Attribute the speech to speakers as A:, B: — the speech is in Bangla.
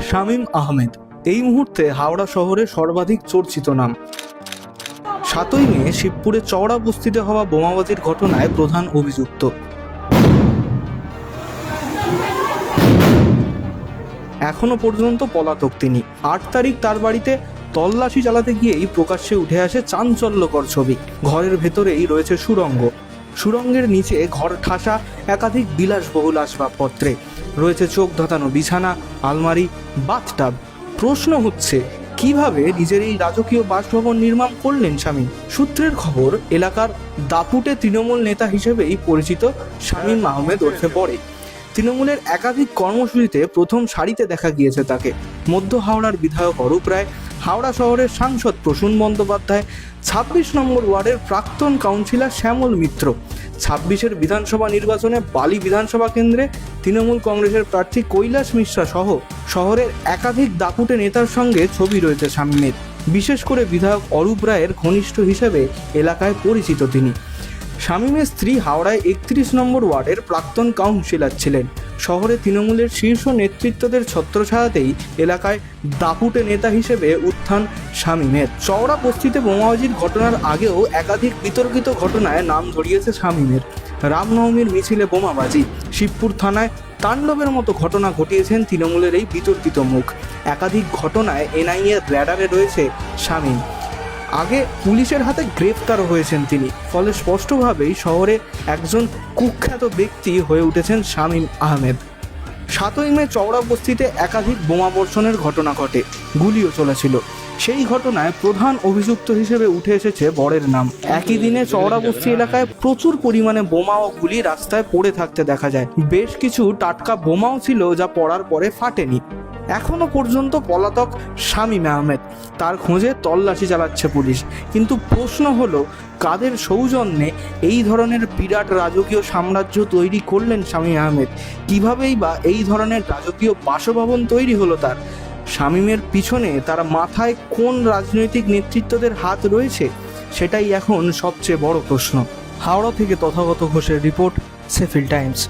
A: শামীম আহমেদ এই মুহূর্তে হাওড়া শহরে সর্বাধিক চর্চিত নাম। 7ই মে শিবপুরে চওড়া বস্তিতে হওয়া বোমাবাজির ঘটনায় প্রধান অভিযুক্ত। এখনো পর্যন্ত পলাতক তিনি। 8 তারিখ তার বাড়িতে তল্লাশি চালাতে গিয়েই প্রকাশ্যে উঠে আসে চাঞ্চল্যকর ছবি। ঘরের ভেতরেই রয়েছে সুড়ঙ্গের নিচে ঘর ঠাসা একাধিক বিলাসবহুল আসবাবপত্রে রয়েছে চোখ ধাঁধানো বিছানা, আলমারি, বাথটাব। প্রশ্ন হচ্ছে, কিভাবে নিজের এই রাজকীয় বাসভবন নির্মাণ করলেন শামীম? সূত্রের খবর, এলাকার দাপুটে তৃণমূল নেতা হিসেবেই পরিচিত শামীম আহমেদ ওরফে বড়ে। তৃণমূলের একাধিক কর্মসূচিতে প্রথম সারিতে দেখা গিয়েছে তাকে। মধ্য হাওড়ার বিধায়ক অরূপ রায়, হাওড়া শহরের সাংসদ প্রসূন বন্দ্যোপাধ্যায়, 26 নম্বর ওয়ার্ডের প্রাক্তন কাউন্সিলর শ্যামল মিত্র, 26-এর বিধানসভা নির্বাচনে বালি বিধানসভা কেন্দ্রে তৃণমূল কংগ্রেসের প্রার্থী কৈলাস মিশ্রা সহ শহরের একাধিক দাপুটে নেতার সঙ্গে ছবি রয়েছে শামীমের। বিশেষ করে বিধায়ক অরূপ রায়ের ঘনিষ্ঠ হিসেবে এলাকায় পরিচিত তিনি। শামীমের স্ত্রী হাওড়ায় 31 নম্বর ওয়ার্ডের প্রাক্তন কাউন্সিলর ছিলেন। শহরে তৃণমূলের শীর্ষ নেতৃত্বদের ছত্রছায়াতেই এলাকায় দাপুটে নেতা হিসেবে উত্থান শামীমের। চওড়া বস্তিতে বোমাবাজির ঘটনার আগেও একাধিক বিতর্কিত ঘটনায় নাম জড়িয়েছে শামীমের। রামনবমীর মিছিলে বোমাবাজি, শিবপুর থানায় তাণ্ডবের মতো ঘটনা ঘটিয়েছেন তৃণমূলের এই বিতর্কিত মুখ। একাধিক ঘটনায় এনআইএর র্যাডারে রয়েছে শামীম। আগে পুলিশের হাতে গ্রেফতারও হয়েছেন তিনি। ফলে স্পষ্টভাবেই শহরে একজন কুখ্যাত ব্যক্তি হয়ে উঠেছেন শামীম আহমেদ। 7ই মে চওড়া বস্তিতে একাধিক বোমাবর্ষণের ঘটনা ঘটে, গুলিও চলেছিল। সেই ঘটনায় প্রধান অভিযুক্ত হিসেবে উঠে এসেছে বরের নাম। একই দিনে চওড়া বস্তি এলাকায় প্রচুর পরিমাণে বোমা ও গুলি রাস্তায় পড়ে থাকতে দেখা যায়। বেশ কিছু টাটকা বোমাও ছিল, যা পড়ার পরে ফাটেনি। এখনো পর্যন্ত পলাতক শামীম আহমেদ, তার খোঁজে তল্লাশি চালাচ্ছে পুলিশ। কিন্তু প্রশ্ন হলো, কাদের সৌজন্যে এই ধরনের বিরাট রাজকীয় সাম্রাজ্য তৈরি করলেন শামীম আহমেদ? কিভাবেই বা এই ধরনের রাজকীয় বাসভবন তৈরি হলো তার? শামীমের পিছনে, তার মাথায় কোন রাজনৈতিক নেতৃত্বদের হাত রয়েছে? সেটাই এখন সবচেয়ে বড় প্রশ্ন। হাওড়া থেকে তথাগত ঘোষের রিপোর্ট, শেফিল্ড টাইমস।